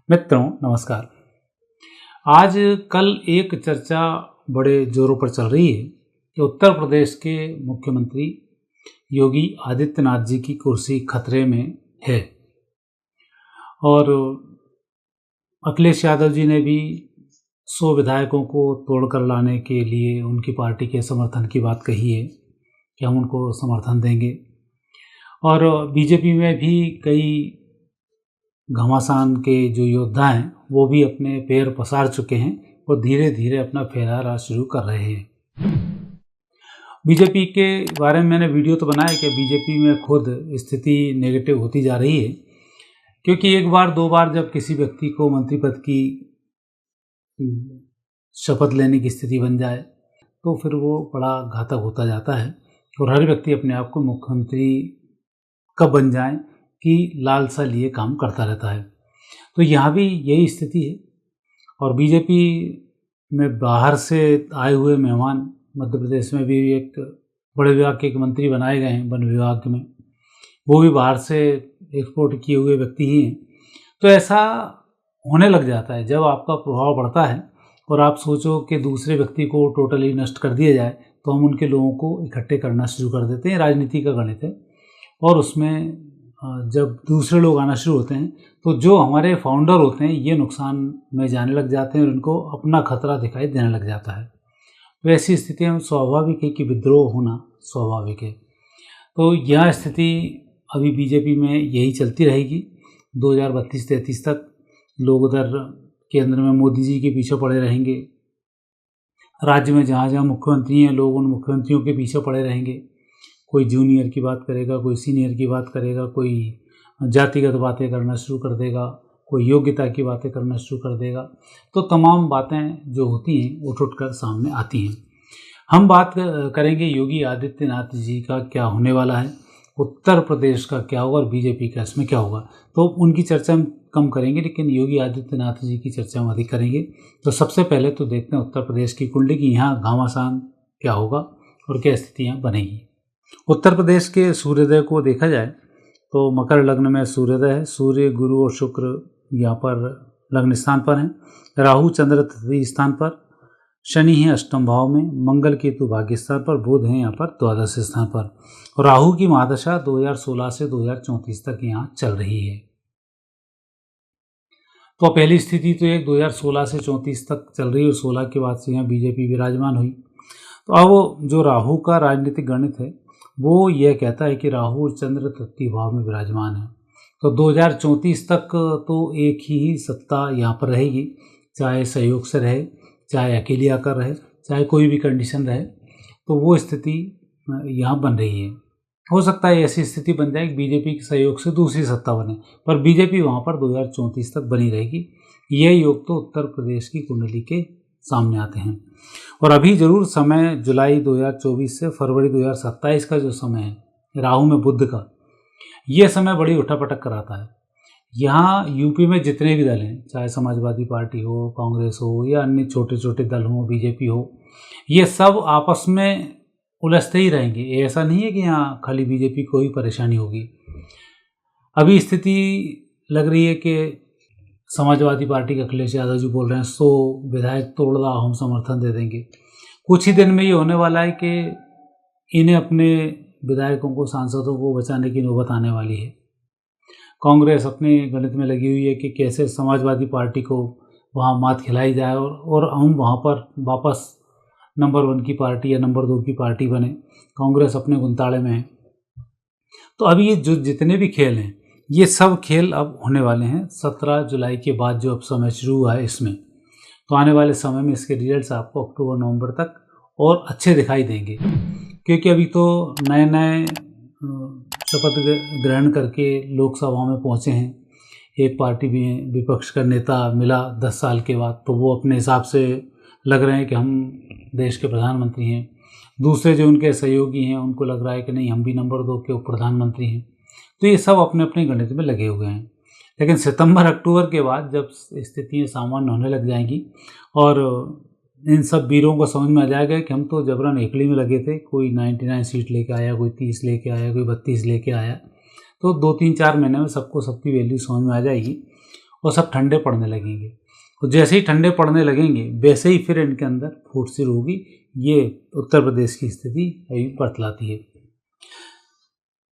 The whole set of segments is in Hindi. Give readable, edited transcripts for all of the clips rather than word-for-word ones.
मित्रों नमस्कार। आज कल एक चर्चा बड़े जोरों पर चल रही है कि उत्तर प्रदेश के मुख्यमंत्री योगी आदित्यनाथ जी की कुर्सी खतरे में है और अखिलेश यादव जी ने भी 100 विधायकों को तोड़कर लाने के लिए उनकी पार्टी के समर्थन की बात कही है कि हम उनको समर्थन देंगे। और बीजेपी में भी कई घमासान के जो योद्धा हैं वो भी अपने पैर पसार चुके हैं और धीरे धीरे अपना फैलाना शुरू कर रहे हैं। बीजेपी के बारे में मैंने वीडियो तो बनाया कि बीजेपी में खुद स्थिति नेगेटिव होती जा रही है, क्योंकि एक बार दो बार जब किसी व्यक्ति को मंत्री पद की शपथ लेने की स्थिति बन जाए तो फिर वो बड़ा घातक होता जाता है और हर व्यक्ति अपने आप को मुख्यमंत्री कब बन जाए की लालसा लिए काम करता रहता है। तो यहाँ भी यही स्थिति है और बीजेपी में बाहर से आए हुए मेहमान, मध्य प्रदेश में भी एक बड़े विभाग के एक मंत्री बनाए गए हैं वन विभाग में, वो भी बाहर से एक्सपोर्ट किए हुए व्यक्ति ही हैं। तो ऐसा होने लग जाता है जब आपका प्रभाव बढ़ता है और आप सोचो कि दूसरे व्यक्ति को टोटली नष्ट कर दिया जाए तो हम उनके लोगों को इकट्ठे करना शुरू कर देते हैं। राजनीति का गणित है और उसमें जब दूसरे लोग आना शुरू होते हैं तो जो हमारे फाउंडर होते हैं ये नुकसान में जाने लग जाते हैं और इनको अपना खतरा दिखाई देने लग जाता है। तो ऐसी स्थिति में स्वाभाविक है कि विद्रोह होना स्वाभाविक है। तो यह स्थिति अभी बीजेपी में यही चलती रहेगी 2032-33 तक। लोग उधर केंद्र में मोदी जी के पीछे पड़े रहेंगे, राज्य में जहाँ जहाँ मुख्यमंत्री हैं लोग उन मुख्यमंत्रियों के पीछे पड़े रहेंगे। कोई जूनियर की बात करेगा, कोई सीनियर की बात करेगा, कोई जातिगत बातें करना शुरू कर देगा, कोई योग्यता की बातें करना शुरू कर देगा। तो तमाम बातें जो होती हैं उठ उठ कर सामने आती हैं। हम बात करेंगे योगी आदित्यनाथ जी का क्या होने वाला है, उत्तर प्रदेश का क्या होगा और बीजेपी का इसमें क्या होगा। तो उनकी चर्चा हम कम करेंगे लेकिन योगी आदित्यनाथ जी की चर्चा हम अधिक करेंगे। तो सबसे पहले तो देखते हैं उत्तर प्रदेश की कुंडली की यहाँ घमासान क्या होगा और क्या स्थितियाँ बनेगी। उत्तर प्रदेश के सूर्योदय को देखा जाए तो मकर लग्न में सूर्योदय है। सूर्य, गुरु और शुक्र यहाँ पर लग्न स्थान पर हैं। राहु चंद्र तृतीय स्थान पर, शनि है अष्टम भाव में, मंगल केतु भाग्य स्थान पर, बुध है यहाँ पर द्वादश स्थान पर। और राहु की महादशा 2016 से 2034 तक यहाँ चल रही है। तो पहली स्थिति तो एक 2016 से 34 तक चल रही है और 16 के बाद से यहाँ बीजेपी विराजमान हुई। तो अब जो राहु का राजनीतिक गणित है वो यह कहता है कि राहु और चंद्र तृतीय भाव में विराजमान है। तो 2034 तक तो एक ही सत्ता यहाँ पर रहेगी, चाहे सहयोग से रहे, चाहे अकेली आकर रहे, चाहे कोई भी कंडीशन रहे। तो वो स्थिति यहाँ बन रही है। हो सकता है ऐसी स्थिति बन जाए कि बीजेपी के सहयोग से दूसरी सत्ता बने, पर बीजेपी वहाँ पर 2034 तक बनी रहेगी। यह योग तो उत्तर प्रदेश की कुंडली के सामने आते हैं। और अभी जरूर समय जुलाई 2024 से फरवरी 2027 का जो समय है राहु में बुध का, ये समय बड़ी उठापटक कराता है। यहाँ यूपी में जितने भी दल हैं, चाहे समाजवादी पार्टी हो, कांग्रेस हो या अन्य छोटे छोटे दल हों, बीजेपी हो, ये सब आपस में उलझते ही रहेंगे। ऐसा नहीं है कि यहाँ खाली बीजेपी को ही परेशानी होगी। अभी स्थिति लग रही है कि समाजवादी पार्टी के अखिलेश यादव जी बोल रहे हैं 100 विधायक तोड़ लाओ, हम समर्थन दे देंगे। कुछ ही दिन में ये होने वाला है कि इन्हें अपने विधायकों को, सांसदों को बचाने की नौबत आने वाली है। कांग्रेस अपने गणित में लगी हुई है कि कैसे समाजवादी पार्टी को वहाँ मात खिलाई जाए और हम वहाँ पर वापस नंबर 1 की पार्टी या नंबर 2 की पार्टी बने। कांग्रेस अपने गुंताड़े में है। तो अभी ये जो जितने भी खेल हैं ये सब खेल अब होने वाले हैं 17 जुलाई के बाद। जो अब समय शुरू हुआ है इसमें, तो आने वाले समय में इसके रिजल्ट्स आपको अक्टूबर-नवंबर तक और अच्छे दिखाई देंगे, क्योंकि अभी तो नए नए शपथ ग्रहण करके लोकसभा में पहुंचे हैं। एक पार्टी में विपक्ष का नेता मिला 10 साल के बाद, तो वो अपने हिसाब से लग रहे हैं कि हम देश के प्रधानमंत्री हैं। दूसरे जो उनके सहयोगी हैं उनको लग रहा है कि नहीं, हम भी नंबर 2 के प्रधानमंत्री हैं। तो ये सब अपने अपने गणित में लगे हुए हैं। लेकिन सितंबर अक्टूबर के बाद जब स्थितियाँ सामान्य होने लग जाएंगी और इन सब वीरों को समझ में आ जाएगा कि हम तो जबरन हेकड़ी में लगे थे, कोई 99 सीट लेके आया, कोई 30 लेके आया, कोई 32 लेके आया, तो 2-3-4 महीने में सबको सबकी वैल्यू समझ में आ जाएगी वो सब ठंडे पड़ने लगेंगे। तो जैसे ही ठंडे पड़ने लगेंगे वैसे ही फिर इनके अंदर फूट शुरू होगी। ये उत्तर प्रदेश की स्थिति अभी बतलाती है।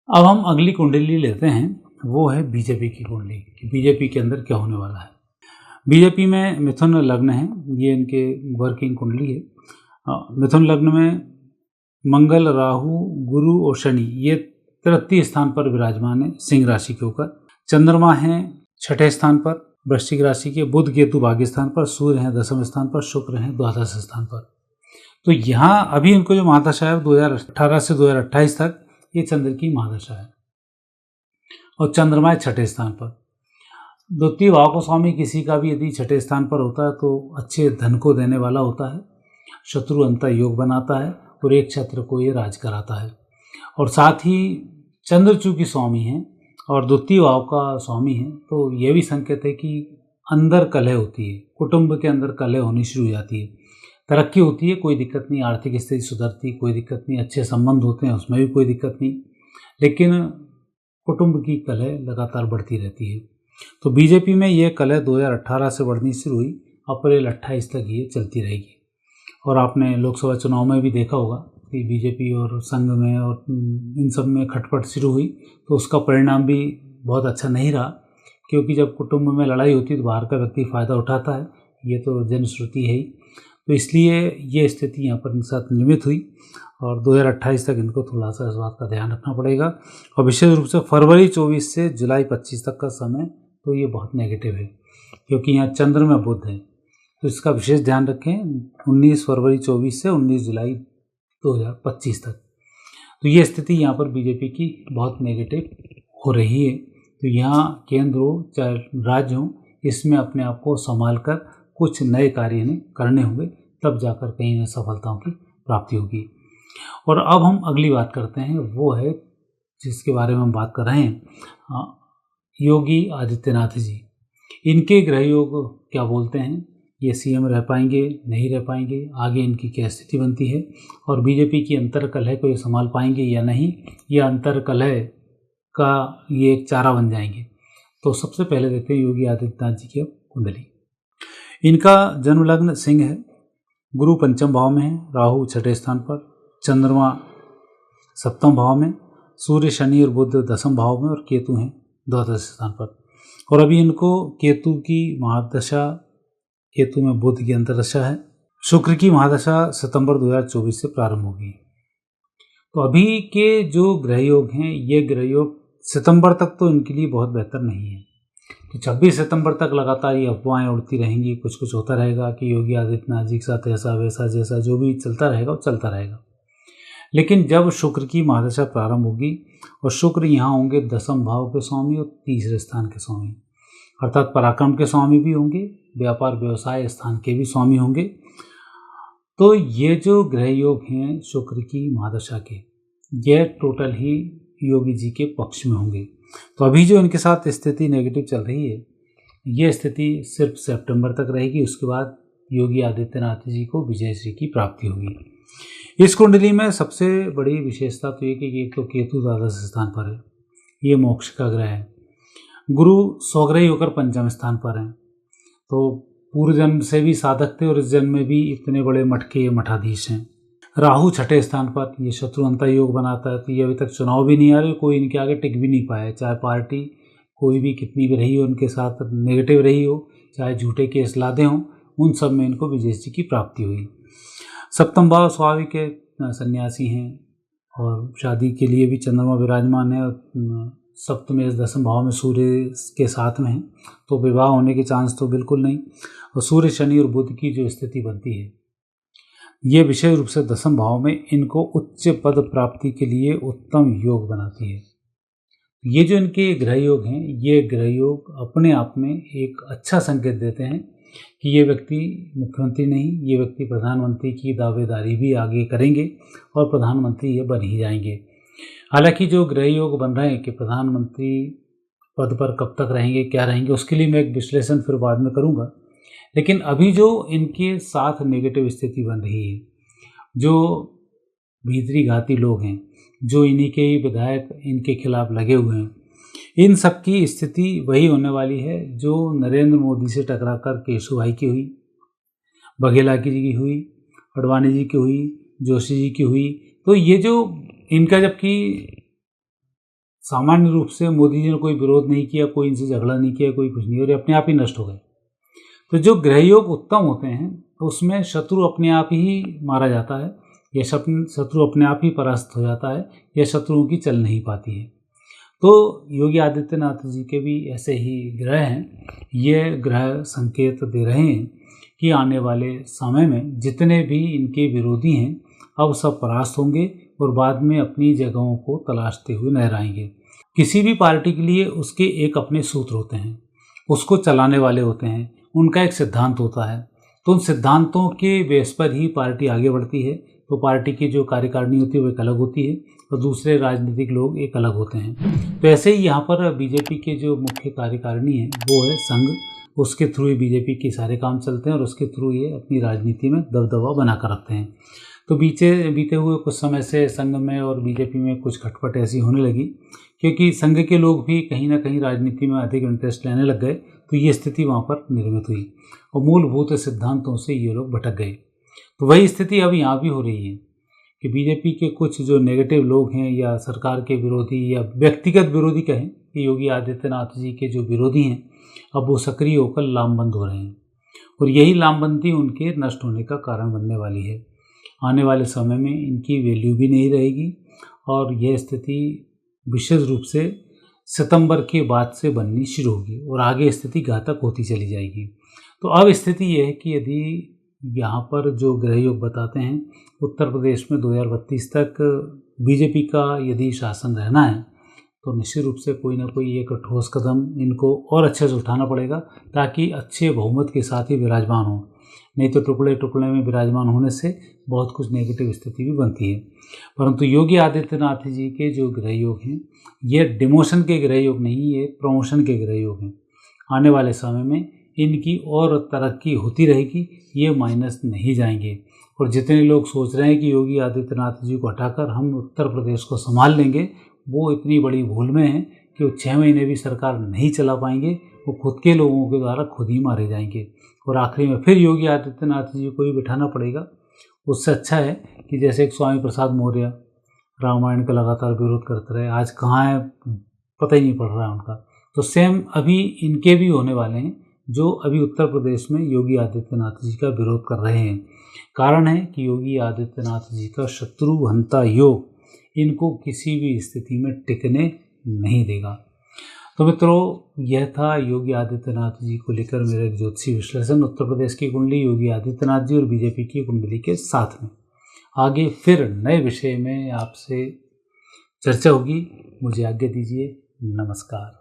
अब हम अगली कुंडली लेते हैं, वो है बीजेपी की कुंडली कि बीजेपी के अंदर क्या होने वाला है। बीजेपी में मिथुन लग्न है, ये इनके वर्किंग कुंडली है। मिथुन लग्न में मंगल, राहु, गुरु और शनि ये तृतीय स्थान पर विराजमान है सिंह राशि के ऊपर। चंद्रमा है छठे स्थान पर वृश्चिक राशि के, बुध केतु भाग्य स्थान पर, सूर्य है दसम स्थान पर, शुक्र है द्वादश स्थान पर। तो यहाँ अभी इनको जो महादशा है 2018 से 2028 तक ये चंद्र की महादशा है और चंद्रमा है छठे स्थान पर। द्वितीय भाव को स्वामी किसी का भी यदि छठे स्थान पर होता है तो अच्छे धन को देने वाला होता है, शत्रु अंतर योग बनाता है और एक छत्र को ये राज कराता है। और साथ ही चंद्र चूंकि स्वामी है और द्वितीय भाव का स्वामी है तो ये भी संकेत है कि अंदर कलह होती है, कुटुंब के अंदर कलह होनी शुरू हो जाती है। तरक्की होती है, कोई दिक्कत नहीं, आर्थिक स्थिति सुधरती, कोई दिक्कत नहीं, अच्छे संबंध होते हैं उसमें भी कोई दिक्कत नहीं, लेकिन कुटुंब की कलह लगातार बढ़ती रहती है। तो बीजेपी में ये कलह 2018 से बढ़नी शुरू हुई, अप्रैल 28 तक ये चलती रहेगी। और आपने लोकसभा चुनाव में भी देखा होगा कि बीजेपी और संघ में और इन सब में खटपट शुरू हुई तो उसका परिणाम भी बहुत अच्छा नहीं रहा, क्योंकि जब कुटुंब में लड़ाई होती है तो बाहर का व्यक्ति फ़ायदा उठाता है, ये तो जनश्रुति है ही। तो इसलिए ये स्थिति यहाँ पर इनके साथ निर्मित हुई और 2028 तक इनको थोड़ा सा इस बात का ध्यान रखना पड़ेगा। और विशेष रूप से फरवरी 24 से जुलाई 25 तक का समय तो ये बहुत नेगेटिव है, क्योंकि यहाँ चंद्र में बुध है, तो इसका विशेष ध्यान रखें। 19 फरवरी 24 से 19 जुलाई 2025 तक तो ये स्थिति यहाँ पर बीजेपी की बहुत नेगेटिव हो रही है। तो यहाँ केंद्र हो चाहे राज्य हो, इसमें अपने आप को संभाल कर कुछ नए कार्य इन्हें करने होंगे, तब जाकर कहीं इन्हें सफलताओं की प्राप्ति होगी। और अब हम अगली बात करते हैं, वो है जिसके बारे में हम बात कर रहे हैं, योगी आदित्यनाथ जी। इनके ग्रह योग क्या बोलते हैं, ये सीएम रह पाएंगे नहीं रह पाएंगे, आगे इनकी क्या स्थिति बनती है, और बीजेपी की अंतर कलह को ये संभाल पाएंगे या नहीं, या अंतर कलह का ये एक चारा बन जाएंगे। तो सबसे पहले देखते हैं योगी आदित्यनाथ जी की कुंडली। इनका जन्म लग्न सिंह है, गुरु पंचम भाव में है, राहु छठे स्थान पर, चंद्रमा सप्तम भाव में, सूर्य शनि और बुध दसम भाव में और केतु हैं द्वादश स्थान पर। और अभी इनको केतु की महादशा, केतु में बुध की अंतर्दशा है। शुक्र की महादशा सितंबर 2024 से प्रारंभ होगी। तो अभी के जो ग्रह योग हैं, ये ग्रह योग सितंबर तक तो इनके लिए बहुत बेहतर नहीं है। तो 26 सितंबर तक लगातार ये अफवाहें उड़ती रहेंगी, कुछ कुछ होता रहेगा कि योगी आदित्यनाथ जी के साथ ऐसा वैसा, जैसा जो भी चलता रहेगा वो चलता रहेगा। लेकिन जब शुक्र की महादशा प्रारंभ होगी और शुक्र यहाँ होंगे दसम भाव के स्वामी और तीसरे स्थान के स्वामी, अर्थात पराक्रम के स्वामी भी होंगे, व्यापार व्यवसाय स्थान के भी स्वामी होंगे। तो ये जो ग्रह योग हैं शुक्र की महादशा के, ये टोटल ही योगी जी के पक्ष में होंगे। तो अभी जो इनके साथ स्थिति नेगेटिव चल रही है, ये स्थिति सिर्फ सितंबर तक रहेगी, उसके बाद योगी आदित्यनाथ जी को विजयश्री की प्राप्ति होगी। इस कुंडली में सबसे बड़ी विशेषता तो ये कि ये तो केतु द्वादश स्थान पर है, ये मोक्ष का ग्रह है। गुरु स्वग्रही होकर पंचम स्थान पर हैं, तो पूर्व जन्म से भी साधक थे और इस जन्म में भी इतने बड़े मठ के मठाधीश हैं। राहु छठे स्थान पर, ये शत्रु अंतर योग बनाता है, तो ये अभी तक चुनाव भी नहीं आ रहे, कोई इनके आगे टिक भी नहीं पाया, चाहे पार्टी कोई भी कितनी भी रही हो उनके साथ नेगेटिव रही हो, चाहे झूठे केस लादे हों, उन सब में इनको विजयश्री की प्राप्ति हुई। सप्तम भाव स्वाभाविक के सन्यासी हैं और शादी के लिए भी चंद्रमा विराजमान है और सप्तम दसम भाव में सूर्य के साथ में है, तो विवाह होने के चांस तो बिल्कुल नहीं। और सूर्य शनि और बुध की जो स्थिति बनती है, ये विशेष रूप से दसम भाव में इनको उच्च पद प्राप्ति के लिए उत्तम योग बनाती है। ये जो इनके ग्रह योग हैं, ये ग्रह योग अपने आप में एक अच्छा संकेत देते हैं कि ये व्यक्ति मुख्यमंत्री नहीं, ये व्यक्ति प्रधानमंत्री की दावेदारी भी आगे करेंगे और प्रधानमंत्री ये बन ही जाएंगे। हालांकि जो ग्रह योग बन रहे हैं कि प्रधानमंत्री पद पर कब तक रहेंगे, क्या रहेंगे, उसके लिए मैं एक विश्लेषण फिर बाद में करूंगा। लेकिन अभी जो इनके साथ नेगेटिव स्थिति बन रही है, जो भीतरी घाती लोग हैं, जो इन्हीं के ही विधायक इनके खिलाफ लगे हुए हैं, इन सब की स्थिति वही होने वाली है जो नरेंद्र मोदी से टकराकर केशुभाई की हुई, बघेला की हुई, अडवाणी जी की हुई, जोशी जी की हुई। तो ये जो इनका, जबकि सामान्य रूप से मोदी जी ने कोई विरोध नहीं किया, कोई इनसे झगड़ा नहीं किया, कोई कुछ नहीं, और अपने आप ही नष्ट हो गए। तो जो ग्रहयोग उत्तम होते हैं तो उसमें शत्रु अपने आप ही मारा जाता है, या शत्रु अपने आप ही परास्त हो जाता है, या शत्रुओं की चल नहीं पाती है। तो योगी आदित्यनाथ जी के भी ऐसे ही ग्रह हैं। ये ग्रह संकेत दे रहे हैं कि आने वाले समय में जितने भी इनके विरोधी हैं अब सब परास्त होंगे और बाद में अपनी जगहों को तलाशते हुए नजर आएंगे। किसी भी पार्टी के लिए उसके एक अपने सूत्र होते हैं, उसको चलाने वाले होते हैं, उनका एक सिद्धांत होता है। तो उन सिद्धांतों के बेस पर ही पार्टी आगे बढ़ती है। तो पार्टी की जो कार्यकारिणी होती है वो एक अलग होती है और दूसरे राजनीतिक लोग एक अलग होते हैं। तो ऐसे ही यहाँ पर बीजेपी के जो मुख्य कार्यकारिणी है वो है संघ। उसके थ्रू ही बीजेपी के सारे काम चलते हैं और उसके थ्रू ये अपनी राजनीति में दबदबा बना कर रखते हैं। तो बीते हुए कुछ समय से संघ में और बीजेपी में कुछ खटपट ऐसी होने लगी, क्योंकि संघ के लोग भी कहीं ना कहीं राजनीति में अधिक इंटरेस्ट लेने लग गए। तो ये स्थिति वहाँ पर निर्मित हुई और मूलभूत सिद्धांतों से ये लोग भटक गए। तो वही स्थिति अब यहाँ भी हो रही है कि बीजेपी के कुछ जो नेगेटिव लोग हैं या सरकार के विरोधी या व्यक्तिगत विरोधी कहें कि योगी आदित्यनाथ जी के जो विरोधी हैं अब वो सक्रिय होकर लामबंद हो रहे हैं और यही लामबंदी उनके नष्ट होने का कारण बनने वाली है। आने वाले समय में इनकी वैल्यू भी नहीं रहेगी और यह स्थिति विशेष रूप से सितंबर के बाद से बननी शुरू होगी और आगे स्थिति घातक होती चली जाएगी। तो अब स्थिति यह है कि यदि यहाँ पर जो ग्रहयोग बताते हैं उत्तर प्रदेश में 2032 तक बीजेपी का यदि शासन रहना है तो निश्चित रूप से कोई ना कोई एक ठोस कदम इनको और अच्छे से उठाना पड़ेगा ताकि अच्छे बहुमत के साथ ही विराजमान हो। नहीं तो टुकड़े टुकड़े में विराजमान होने से बहुत कुछ नेगेटिव स्थिति भी बनती है। परंतु योगी आदित्यनाथ जी के जो ग्रहयोग हैं ये डिमोशन के ग्रहयोग नहीं, ये प्रमोशन के ग्रहयोग हैं। आने वाले समय में इनकी और तरक्की होती रहेगी, ये माइनस नहीं जाएंगे। और जितने लोग सोच रहे हैं कि योगी आदित्यनाथ जी को हटाकर हम उत्तर प्रदेश को संभाल लेंगे, वो इतनी बड़ी भूल में हैं कि वो 6 महीने भी सरकार नहीं चला पाएंगे। वो खुद के लोगों के द्वारा खुद ही मारे जाएंगे और आखिरी में फिर योगी आदित्यनाथ जी को ही बिठाना पड़ेगा। उससे अच्छा है कि जैसे एक स्वामी प्रसाद मौर्य रामायण का लगातार विरोध करते रहे, आज कहाँ है पता ही नहीं पड़ रहा है उनका। तो सेम अभी इनके भी होने वाले हैं जो अभी उत्तर प्रदेश में योगी आदित्यनाथ जी का विरोध कर रहे हैं। कारण है कि योगी आदित्यनाथ जी का शत्रुहंता योग इनको किसी भी स्थिति में टिकने नहीं देगा। तो मित्रों, यह था योगी आदित्यनाथ जी को लेकर मेरा एक ज्योतिषी विश्लेषण। उत्तर प्रदेश की कुंडली, योगी आदित्यनाथ जी और बीजेपी की कुंडली के साथ में आगे फिर नए विषय में आपसे चर्चा होगी। मुझे आज्ञा दीजिए। नमस्कार।